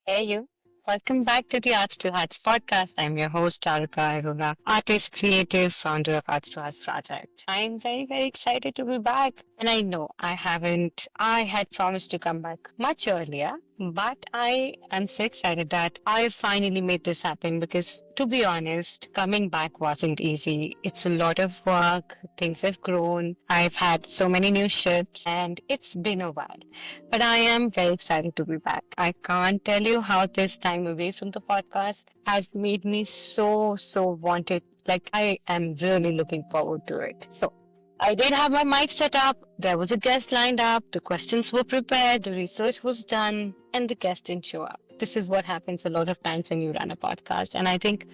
Hey you. Welcome back to the Arts to Hearts podcast. I'm your host, Charuka Arora, artist, creative, founder of Arts to Hearts Project. I'm very excited to be back. And I know I had promised to come back much earlier, but I am so excited that I finally made this happen because, to be honest, coming back wasn't easy. It's a lot of work, things have grown, I've had so many new shifts, and it's been a while. But I am very excited to be back. I can't tell you how this time away from the podcast has made me so wanted. Like, I am really looking forward to it. So, I did have my mic set up. There was a guest lined up. The questions were prepared. The research was done. And the guest didn't show up. This is what happens a lot of times when you run a podcast. And I think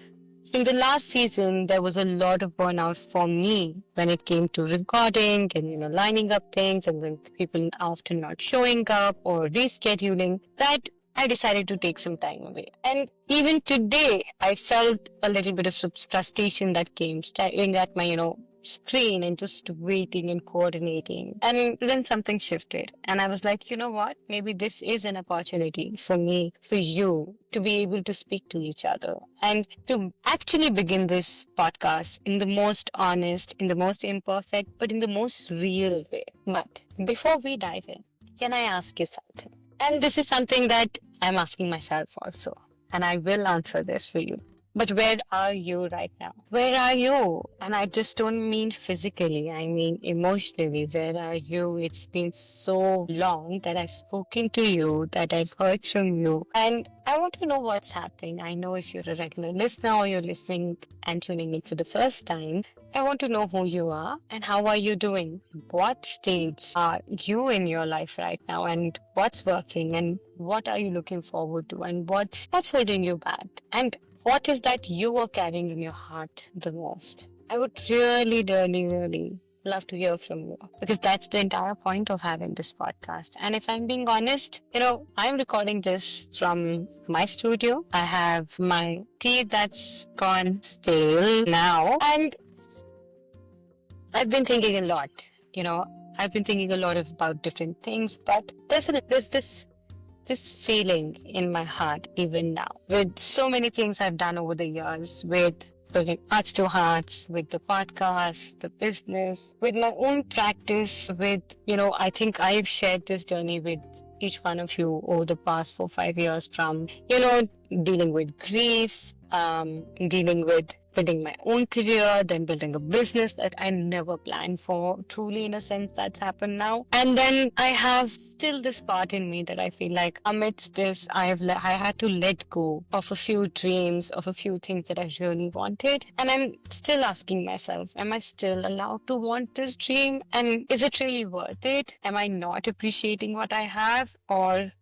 in the last season, there was a lot of burnout for me when it came to recording and, lining up things and when people often not showing up or rescheduling that I decided to take some time away. And even today, I felt a little bit of frustration that came staring at my, screen and just waiting and coordinating. And then something shifted. And I was like, you know what? Maybe this is an opportunity for me, for you to be able to speak to each other and to actually begin this podcast in the most honest, in the most imperfect, but in the most real way. But before we dive in, can I ask you something? And this is something that I'm asking myself also. And I will answer this for you. But where are you right now? Where are you? And I just don't mean physically, I mean emotionally. Where are you? It's been so long that I've spoken to you, that I've heard from you. And I want to know what's happening. I know if you're a regular listener or you're listening and tuning in for the first time, I want to know who you are and how are you doing? What stage are you in your life right now and what's working and what are you looking forward to and what's holding you back? And what is that you are carrying in your heart the most? I would really love to hear from you because that's the entire point of having this podcast. And if I'm being honest, I'm recording this from my studio. I have my tea that's gone stale now. And I've been thinking a lot, you know, I've been thinking a lot about different things, but there's this feeling in my heart even now with so many things I've done over the years with building Arts to Hearts, with the podcast, the business, with my own practice, with, I think I've shared this journey with each one of you over the past 4 5 years from, dealing with grief, dealing with building my own career, then building a business that I never planned for. Truly, in a sense, that's happened now. And then I have still this part in me that I feel like amidst this, I had to let go of a few dreams, of a few things that I really wanted. And I'm still asking myself, am I still allowed to want this dream? And is it really worth it? Am I not appreciating what I have? Or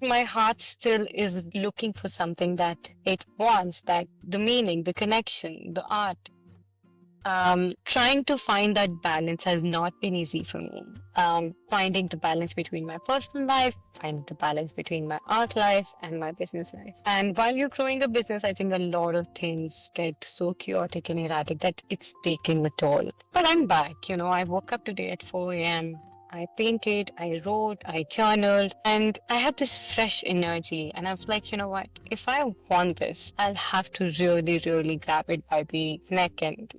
my heart still is looking for something that it wants, that the meaning, the connection, the art. Trying to find that balance has not been easy for me. Finding the balance between my personal life, finding the balance between my art life and my business life. And while you're growing a business, I think a lot of things get so chaotic and erratic that it's taking a toll. But I'm back, I woke up today at 4 a.m. I painted, I wrote, I journaled, and I had this fresh energy. And I was like, you know what? If I want this, I'll have to really grab it by the neck and,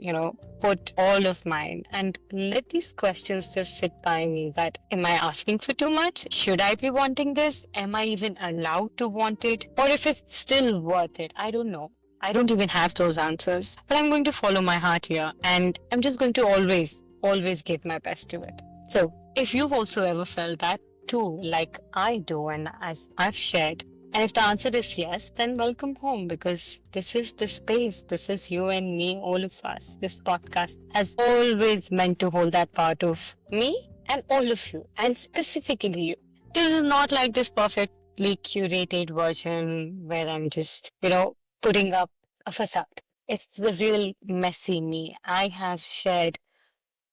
put all of mine and let these questions just sit by me. That am I asking for too much? Should I be wanting this? Am I even allowed to want it? Or if it's still worth it? I don't know. I don't even have those answers. But I'm going to follow my heart here and I'm just going to always give my best to it. So, if you've also ever felt that too, like I do, and as I've shared, and if the answer is yes, then welcome home because this is the space. This is you and me, all of us. This podcast has always meant to hold that part of me and all of you, and specifically you. This is not like this perfectly curated version where I'm just, putting up a facade. It's the real messy me. I have shared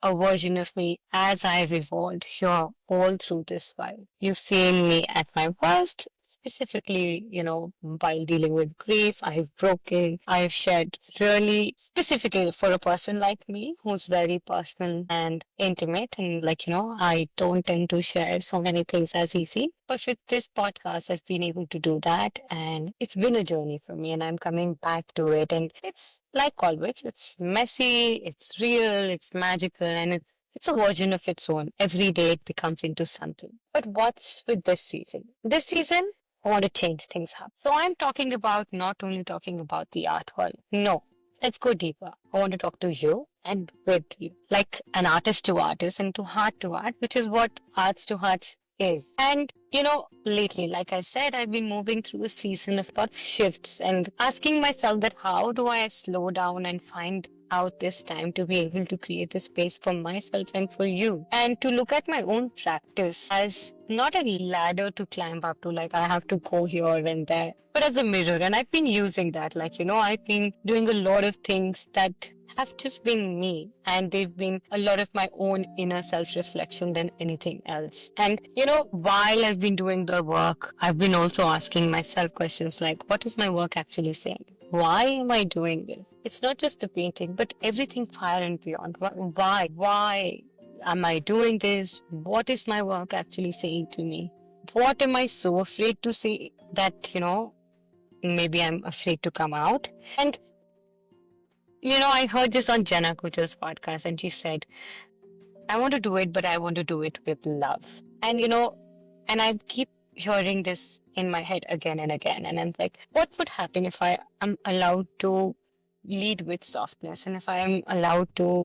a version of me as I've evolved here all through this while. You've seen me at my worst, specifically, while dealing with grief, I've broken, I've shared really specifically for a person like me who's very personal and intimate. And I don't tend to share so many things as easy. But with this podcast, I've been able to do that. And it's been a journey for me, and I'm coming back to it. And it's like always, it's messy, it's real, it's magical, and it's a version of its own. Every day it becomes into something. But what's with this season? This season, I want to change things up. So I'm talking about not only talking about the art world. No, let's go deeper. I want to talk to you and with you, like an artist to artist and to art, which is what Arts to Hearts is. And lately, like I said, I've been moving through a season of lot of shifts and asking myself that how do I slow down and find out this time to be able to create a space for myself and for you, and to look at my own practice as not a ladder to climb up to, like I have to go here and there, but as a mirror. And I've been using that, I've been doing a lot of things that have just been me, and they've been a lot of my own inner self-reflection than anything else. And while I've been doing the work, I've been also asking myself questions like, what is my work actually saying? Why am I doing this? It's not just the painting, but everything far and beyond. Why? Why am I doing this? What is my work actually saying to me? What am I so afraid to say that, maybe I'm afraid to come out? And, I heard this on Jenna Kutcher's podcast, and she said, I want to do it, but I want to do it with love. And, and I keep hearing this in my head again and again. And I'm like, what would happen if I am allowed to lead with softness, and if I am allowed to,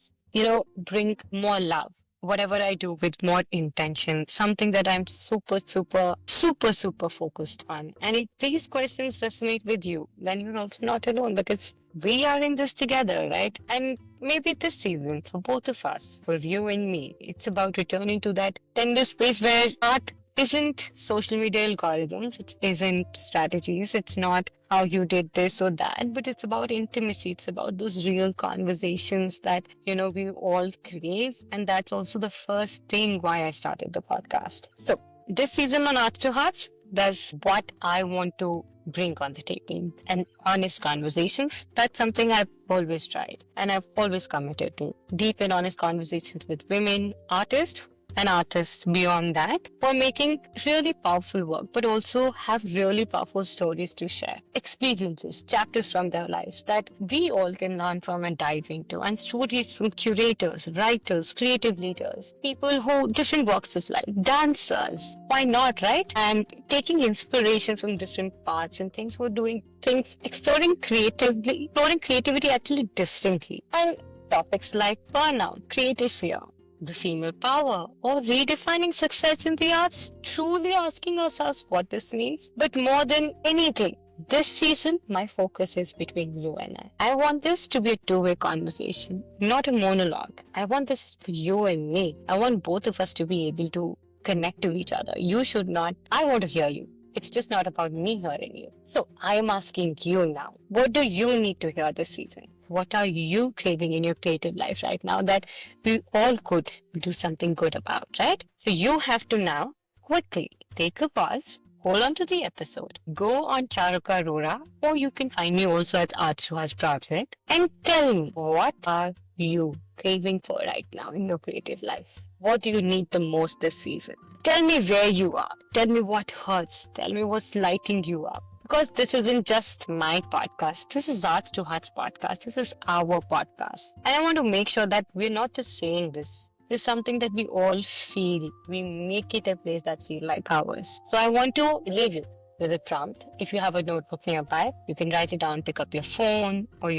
bring more love? Whatever I do with more intention, something that I'm super, super, super, super focused on. And if these questions resonate with you, then you're also not alone, because we are in this together, right? And maybe this season, for both of us, for you and me, it's about returning to that tender space where art isn't social media algorithms, it isn't strategies, it's not how you did this or that, but it's about intimacy. It's about those real conversations that, we all crave. And that's also the first thing why I started the podcast. So this season on Arts to Hearts, that's what I want to bring on the table. And honest conversations, that's something I've always tried and I've always committed to. Deep and honest conversations with women, artists, and artists beyond that, who are making really powerful work, but also have really powerful stories to share, experiences, chapters from their lives that we all can learn from and dive into, and stories from curators, writers, creative leaders, people who different walks of life, dancers, why not, right? And taking inspiration from different parts and things, who are doing things, exploring creativity actually differently. And topics like burnout, creative fear, the female power, or redefining success in the arts, truly asking ourselves what this means. But more than anything, this season, my focus is between you and I. I want this to be a two-way conversation, not a monologue. I want this for you and me. I want both of us to be able to connect to each other. You should not. I want to hear you. It's just not about me hearing you. So I am asking you now, what do you need to hear this season? What are you craving in your creative life right now that we all could do something good about, right? So you have to now quickly take a pause, hold on to the episode, go on Charuka Arora, or you can find me also at Arts to Hearts Project, and tell me, what are you craving for right now in your creative life? What do you need the most this season? Tell me where you are. Tell me what hurts. Tell me what's lighting you up. Because this isn't just my podcast. This is Arts to Hearts podcast. This is our podcast. And I want to make sure that we're not just saying this. It's something that we all feel. We make it a place that feels like ours. So I want to leave you with a prompt. If you have a notebook nearby, you can write it down, pick up your phone, or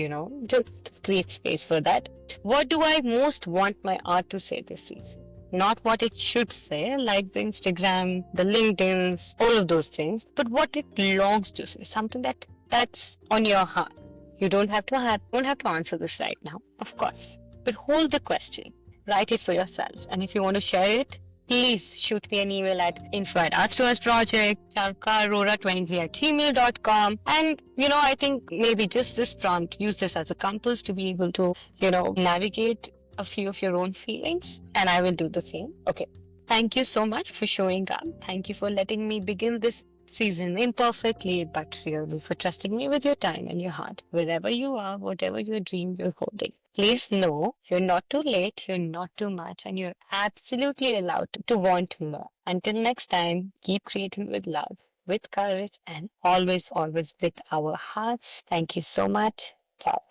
just create space for that. What do I most want my art to say this season? Not what it should say, like the Instagram, the LinkedIn's, all of those things, but what it longs to say, something that's on your heart. You don't have to answer this right now, of course, but hold the question, write it for yourself, and if you want to share it, please shoot me an email at info@arts2artsproject, charkarora23@gmail.com. And, I think maybe just this prompt, use this as a compass to be able to, navigate a few of your own feelings, and I will do the same. Okay. Thank you so much for showing up. Thank you for letting me begin this season imperfectly but really for trusting me with your time and your heart, wherever you are, whatever your dream you're holding. Please know you're not too late, you're not too much, and you're absolutely allowed to want more. Until next time, keep creating with love, with courage, and always, always with our hearts. Thank you so much. Ciao.